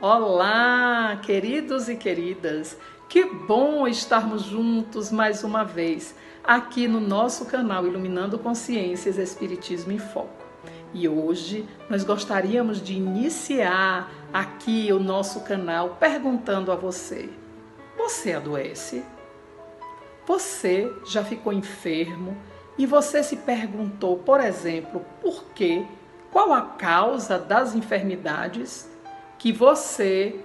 Olá, queridos e queridas! Que bom estarmos juntos mais uma vez aqui no nosso canal Iluminando Consciências Espiritismo em Foco. E hoje nós gostaríamos de iniciar aqui o nosso canal perguntando a você: você adoece? Você já ficou enfermo e você se perguntou, por exemplo, por quê? Qual a causa das enfermidades que você,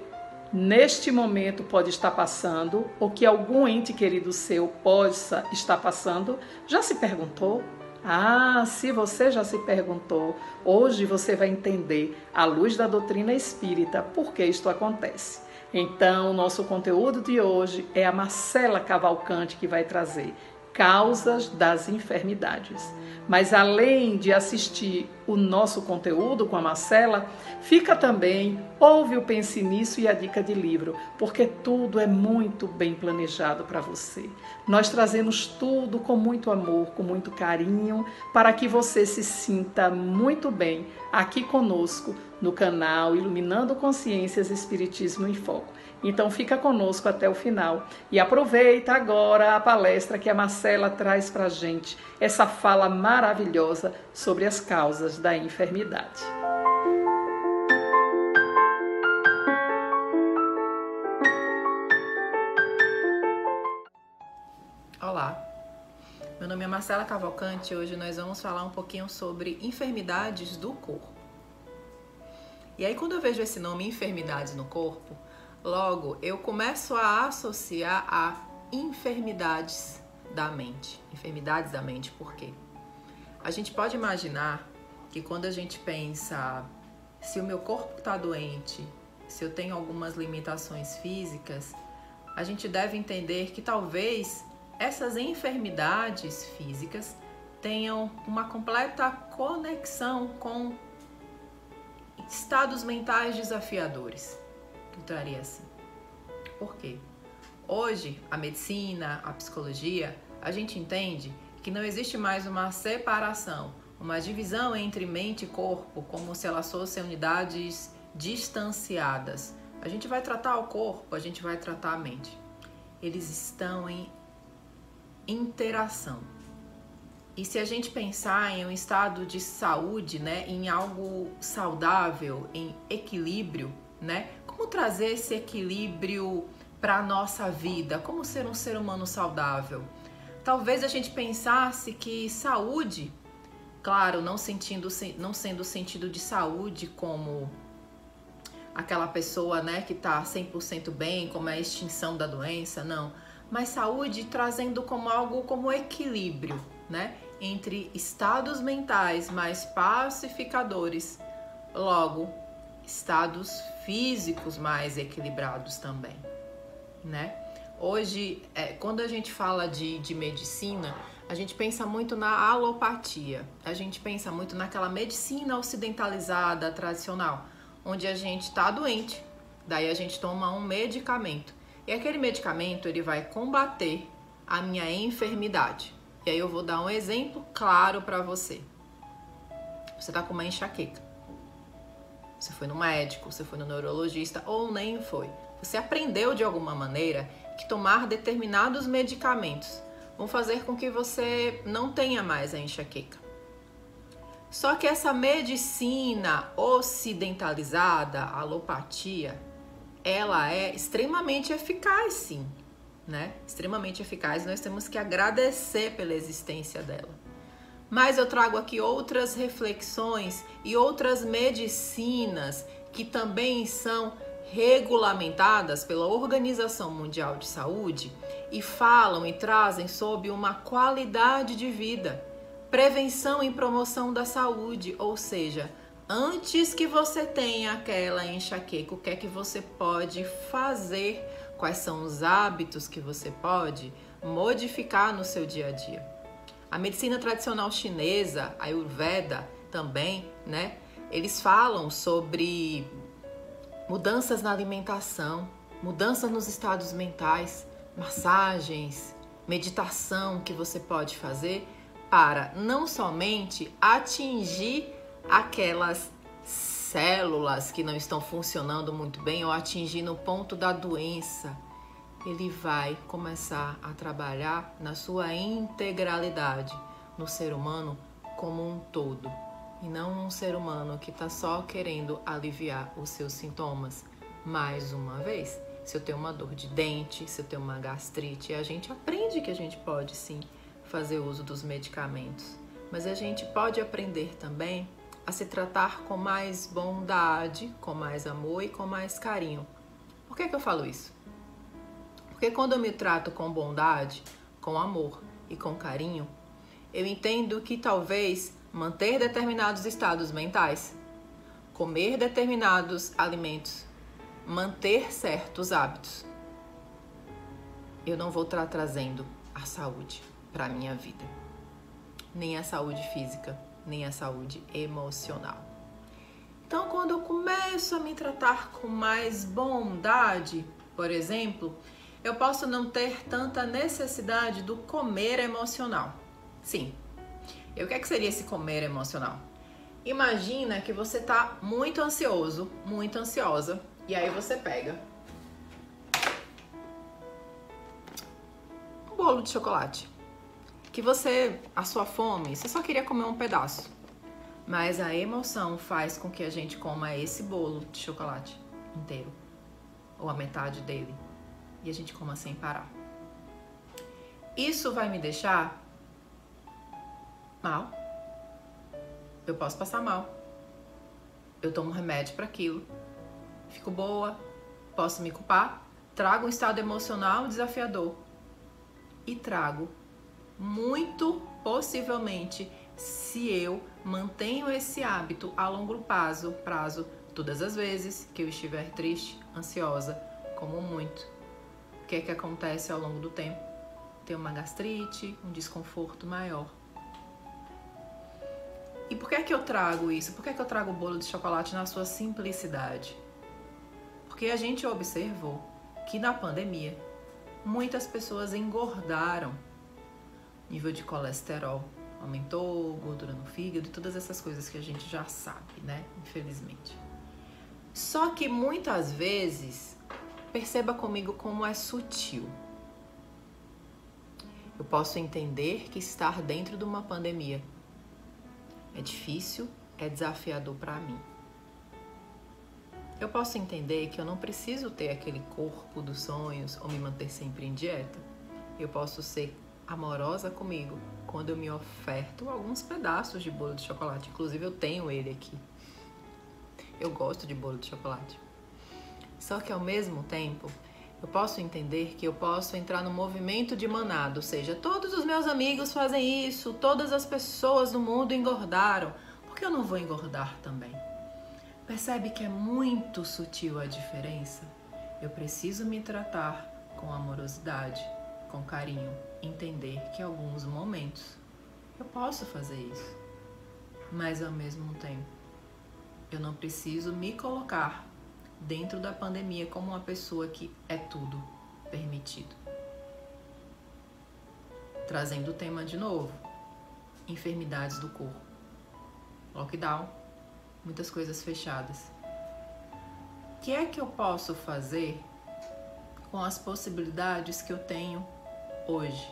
neste momento, pode estar passando ou que algum ente querido seu possa estar passando? Já se perguntou? Ah, se você já se perguntou, hoje você vai entender, à luz da doutrina espírita, por que isto acontece. Então, o nosso conteúdo de hoje é a Marcela Cavalcante que vai trazer causas das enfermidades. Mas além de assistir o nosso conteúdo com a Marcela, fica também, ouve o Pense Nisso e a dica de livro, porque tudo é muito bem planejado para você. Nós trazemos tudo com muito amor, com muito carinho, para que você se sinta muito bem aqui conosco no canal Iluminando Consciências Espiritismo em Foco. Então fica conosco até o final e aproveita agora a palestra que a Marcela traz para a gente, essa fala maravilhosa sobre as causas da enfermidade. Olá, meu nome é Marcela Cavalcante e hoje nós vamos falar um pouquinho sobre enfermidades do corpo. E aí quando eu vejo esse nome, enfermidades no corpo, logo eu começo a associar a enfermidades da mente. Enfermidades da mente, por quê? A gente pode imaginar que quando a gente pensa, se o meu corpo está doente, se eu tenho algumas limitações físicas, a gente deve entender que talvez essas enfermidades físicas tenham uma completa conexão com estados mentais desafiadores. Eu traria assim. Por quê? Hoje, a medicina, a psicologia, a gente entende que não existe mais uma separação, uma divisão entre mente e corpo, como se elas fossem unidades distanciadas. A gente vai tratar o corpo, a gente vai tratar a mente. Eles estão em interação. E se a gente pensar em um estado de saúde, né, em algo saudável, em equilíbrio, né, como trazer esse equilíbrio para a nossa vida? Como ser um ser humano saudável? Talvez a gente pensasse que saúde, claro, não sendo o sentido de saúde como aquela pessoa, né, que está 100% bem, como é a extinção da doença, não. Mas saúde trazendo como algo como equilíbrio, né, entre estados mentais mais pacificadores, logo estados físicos mais equilibrados também, né? Hoje, quando a gente fala de medicina, a gente pensa muito na alopatia, a gente pensa muito naquela medicina ocidentalizada, tradicional, onde a gente está doente, daí a gente toma um medicamento. E aquele medicamento, ele vai combater a minha enfermidade. E aí eu vou dar um exemplo claro para você. Você tá com uma enxaqueca. Você foi no médico, você foi no neurologista ou nem foi. Você aprendeu de alguma maneira que tomar determinados medicamentos vão fazer com que você não tenha mais a enxaqueca. Só que essa medicina ocidentalizada, a alopatia, ela é extremamente eficaz, sim, né? Extremamente eficaz, nós temos que agradecer pela existência dela. Mas eu trago aqui outras reflexões e outras medicinas que também são regulamentadas pela Organização Mundial de Saúde e falam e trazem sobre uma qualidade de vida, prevenção e promoção da saúde, ou seja, antes que você tenha aquela enxaqueca, o que é que você pode fazer? Quais são os hábitos que você pode modificar no seu dia a dia? A medicina tradicional chinesa, a Ayurveda também, né? Eles falam sobre mudanças na alimentação, mudanças nos estados mentais, massagens, meditação que você pode fazer para não somente atingir aquelas células que não estão funcionando muito bem ou atingindo o ponto da doença, ele vai começar a trabalhar na sua integralidade, no ser humano como um todo, e não um ser humano que está só querendo aliviar os seus sintomas. Mais uma vez, se eu tenho uma dor de dente, se eu tenho uma gastrite, a gente aprende que a gente pode sim fazer uso dos medicamentos, mas a gente pode aprender também a se tratar com mais bondade, com mais amor e com mais carinho. Por que eu falo isso? Porque quando eu me trato com bondade, com amor e com carinho, eu entendo que talvez manter determinados estados mentais, comer determinados alimentos, manter certos hábitos, eu não vou estar trazendo a saúde para a minha vida, nem a saúde física, nem a saúde emocional. Então, quando eu começo a me tratar com mais bondade, por exemplo, eu posso não ter tanta necessidade do comer emocional. Sim. E o que seria esse comer emocional? Imagina que você está muito ansioso, muito ansiosa, e aí você pega um bolo de chocolate, que a sua fome, você só queria comer um pedaço, mas a emoção faz com que a gente coma esse bolo de chocolate inteiro, ou a metade dele, e a gente coma sem parar. Isso vai me deixar mal. Eu posso passar mal. Eu tomo remédio para aquilo. Fico boa. Posso me culpar. Trago um estado emocional desafiador. E trago, muito possivelmente, se eu mantenho esse hábito a longo prazo, todas as vezes que eu estiver triste, ansiosa, como muito. O que acontece ao longo do tempo? Tem uma gastrite, um desconforto maior. E por que eu trago isso? Por que eu trago o bolo de chocolate na sua simplicidade? Porque a gente observou que na pandemia muitas pessoas engordaram. Nível de colesterol aumentou, gordura no fígado, todas essas coisas que a gente já sabe, né? Infelizmente. Só que muitas vezes, perceba comigo como é sutil. Eu posso entender que estar dentro de uma pandemia é difícil, é desafiador para mim. Eu posso entender que eu não preciso ter aquele corpo dos sonhos ou me manter sempre em dieta. Eu posso ser amorosa comigo quando eu me oferto alguns pedaços de bolo de chocolate. Inclusive eu tenho ele aqui. Eu gosto de bolo de chocolate. Só que ao mesmo tempo, eu posso entender que eu posso entrar no movimento de manada, ou seja, todos os meus amigos fazem isso, todas as pessoas do mundo engordaram, por que eu não vou engordar também? Percebe que é muito sutil a diferença? Eu preciso me tratar com amorosidade, com carinho, entender que em alguns momentos eu posso fazer isso, mas ao mesmo tempo eu não preciso me colocar dentro da pandemia como uma pessoa que é tudo permitido. Trazendo o tema de novo, enfermidades do corpo, lockdown, muitas coisas fechadas. O que é que eu posso fazer com as possibilidades que eu tenho hoje?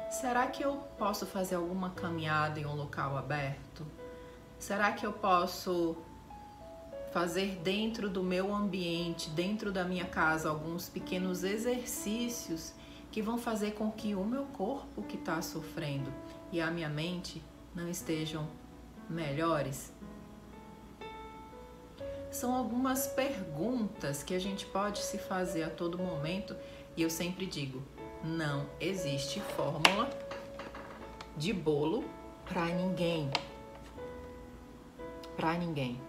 Será que eu posso fazer alguma caminhada em um local aberto? Será que eu posso fazer dentro do meu ambiente, dentro da minha casa, alguns pequenos exercícios que vão fazer com que o meu corpo que está sofrendo e a minha mente não estejam melhores? São algumas perguntas que a gente pode se fazer a todo momento e eu sempre digo, não existe fórmula de bolo para ninguém. Para ninguém.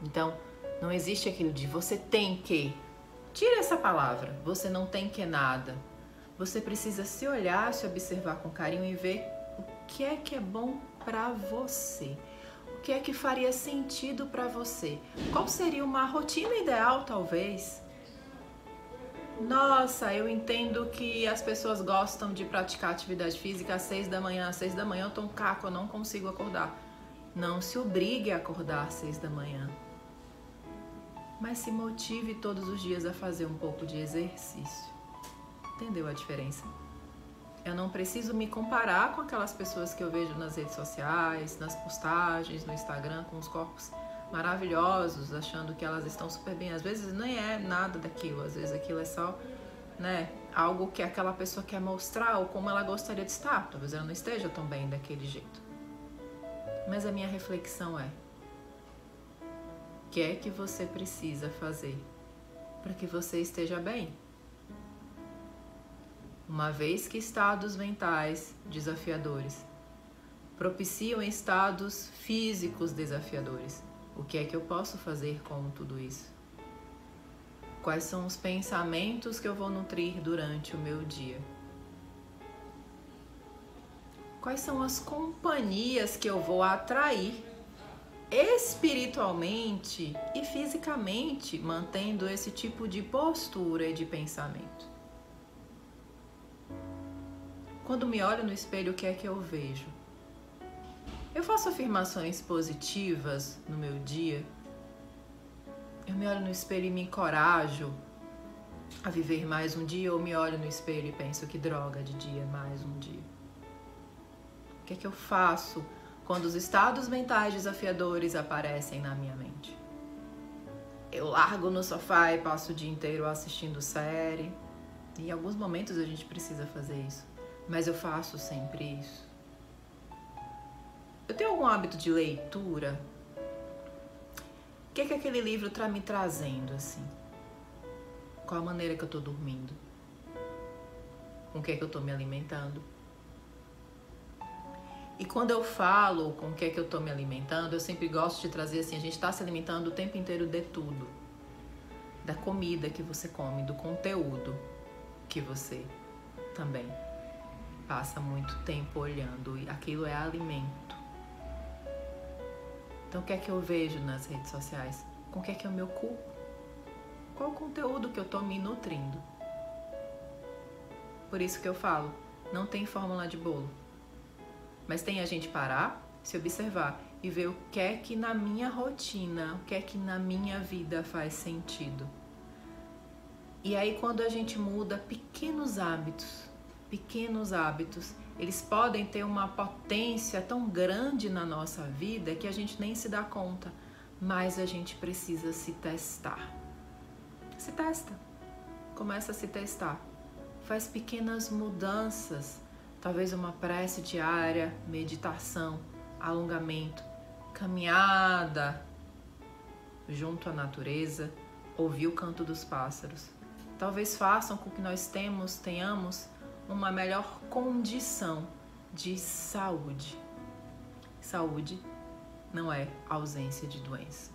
Então, não existe aquilo de você tem que. Tira essa palavra, você não tem que nada. Você precisa se olhar, se observar com carinho e ver o que é bom para você. O que é que faria sentido para você? Qual seria uma rotina ideal, talvez? Nossa, eu entendo que as pessoas gostam de praticar atividade física às 6 da manhã. Às 6 da manhã eu tô um caco, eu não consigo acordar. Não se obrigue a acordar às 6 da manhã. Mas se motive todos os dias a fazer um pouco de exercício. Entendeu a diferença? Eu não preciso me comparar com aquelas pessoas que eu vejo nas redes sociais, nas postagens, no Instagram, com os corpos maravilhosos, achando que elas estão super bem. Às vezes nem é nada daquilo, às vezes aquilo é só, algo que aquela pessoa quer mostrar ou como ela gostaria de estar. Talvez ela não esteja tão bem daquele jeito. Mas a minha reflexão é: o que é que você precisa fazer para que você esteja bem? Uma vez que estados mentais desafiadores propiciam estados físicos desafiadores, o que é que eu posso fazer com tudo isso? Quais são os pensamentos que eu vou nutrir durante o meu dia? Quais são as companhias que eu vou atrair espiritualmente e fisicamente, mantendo esse tipo de postura e de pensamento? Quando me olho no espelho, o que é que eu vejo? Eu faço afirmações positivas no meu dia. Eu me olho no espelho e me encorajo a viver mais um dia, ou me olho no espelho e penso: que droga de dia, mais um dia. O que é que eu faço quando os estados mentais desafiadores aparecem na minha mente? Eu largo no sofá e passo o dia inteiro assistindo série. E em alguns momentos a gente precisa fazer isso. Mas eu faço sempre isso. Eu tenho algum hábito de leitura? O que é que aquele livro está me trazendo, assim? Qual a maneira que eu estou dormindo? Com o que é que eu estou me alimentando? E quando eu falo com o que é que eu estou me alimentando, eu sempre gosto de trazer assim: a gente está se alimentando o tempo inteiro de tudo. Da comida que você come, do conteúdo que você também passa muito tempo olhando, e aquilo é alimento. Então o que é que eu vejo nas redes sociais? Com o que é que eu me ocupo? Qual o conteúdo que eu estou me nutrindo? Por isso que eu falo, não tem fórmula de bolo. Mas tem a gente parar, se observar e ver o que é que na minha rotina, o que é que na minha vida faz sentido. E aí quando a gente muda pequenos hábitos, eles podem ter uma potência tão grande na nossa vida que a gente nem se dá conta, mas a gente precisa se testar. Se testa, começa a se testar, faz pequenas mudanças, talvez uma prece diária, meditação, alongamento, caminhada junto à natureza, ouvir o canto dos pássaros. Talvez façam com que nós tenhamos uma melhor condição de saúde. Saúde não é ausência de doença.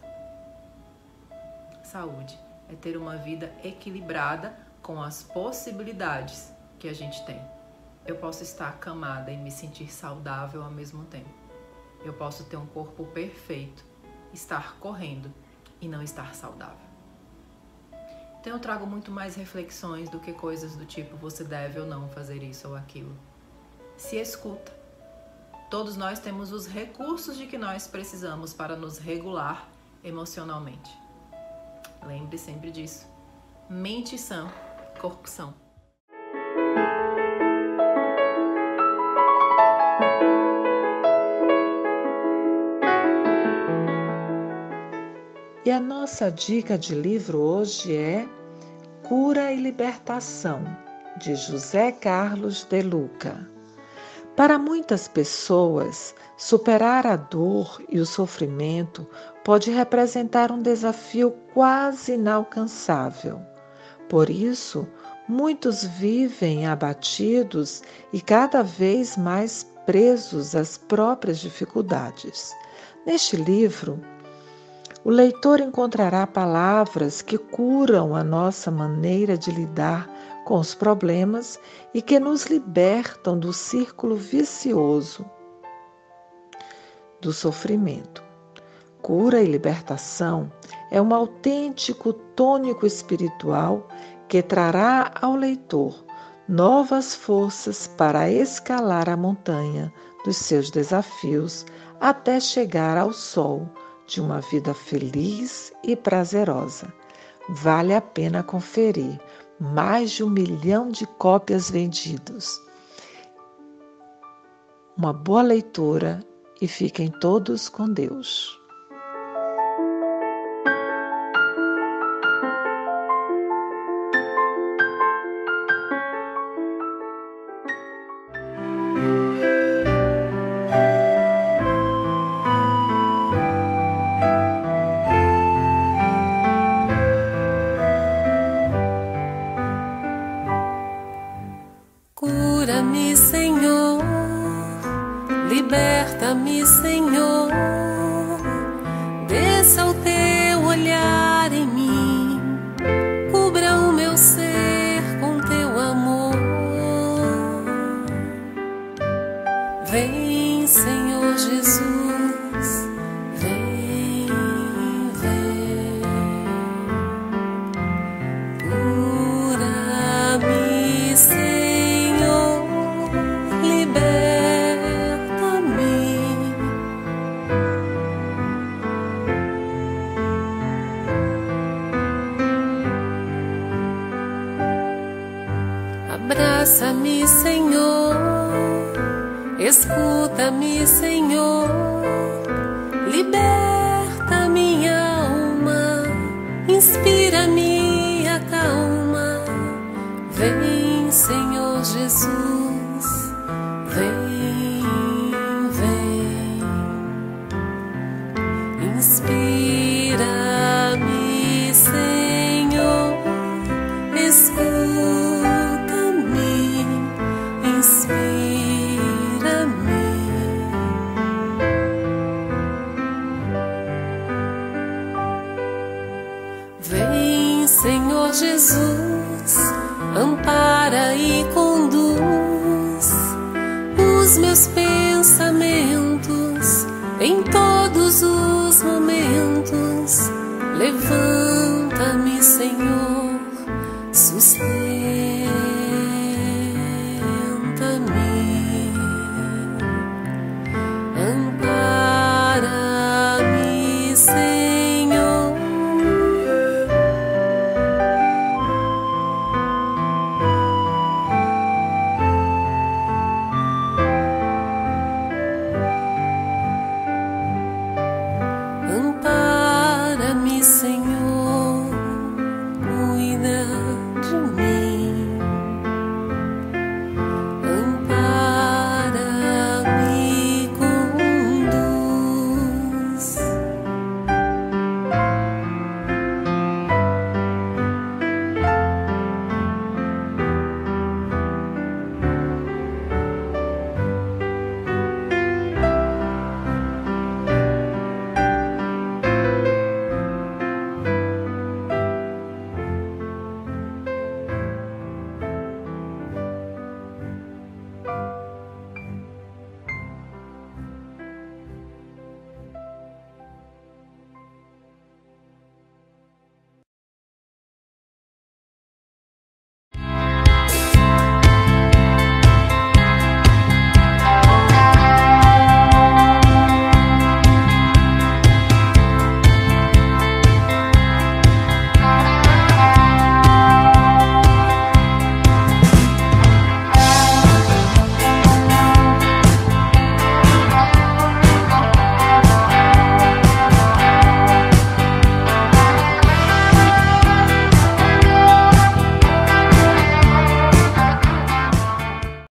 Saúde é ter uma vida equilibrada com as possibilidades que a gente tem. Eu posso estar acamada e me sentir saudável ao mesmo tempo. Eu posso ter um corpo perfeito, estar correndo e não estar saudável. Então eu trago muito mais reflexões do que coisas do tipo: você deve ou não fazer isso ou aquilo. Se escuta. Todos nós temos os recursos de que nós precisamos para nos regular emocionalmente. Lembre sempre disso. Mente sã, corpo são. E a nossa dica de livro hoje é Cura e Libertação, de José Carlos de Luca. Para muitas pessoas, superar a dor e o sofrimento pode representar um desafio quase inalcançável. Por isso, muitos vivem abatidos e cada vez mais presos às próprias dificuldades. Neste livro, o leitor encontrará palavras que curam a nossa maneira de lidar com os problemas e que nos libertam do círculo vicioso do sofrimento. Cura e libertação é um autêntico tônico espiritual que trará ao leitor novas forças para escalar a montanha dos seus desafios até chegar ao sol de uma vida feliz e prazerosa. Vale a pena conferir. Mais de 1 milhão de cópias vendidas. Uma boa leitura e fiquem todos com Deus. Cura-me, Senhor, liberta-me, Senhor, desça o teu olhar em mim, cubra o meu ser com teu amor. Vem, Senhor Jesus, vem, vem, cura-me, Senhor. Abraça-me, Senhor, escuta-me, Senhor, liberta minha alma, inspira-me, acalma. Vem, Senhor Jesus, vem, vem, inspira-me, Senhor, escuta. Vem, Senhor Jesus, ampara e conduz os meus pensamentos em todos os momentos. Levanta-me, Senhor,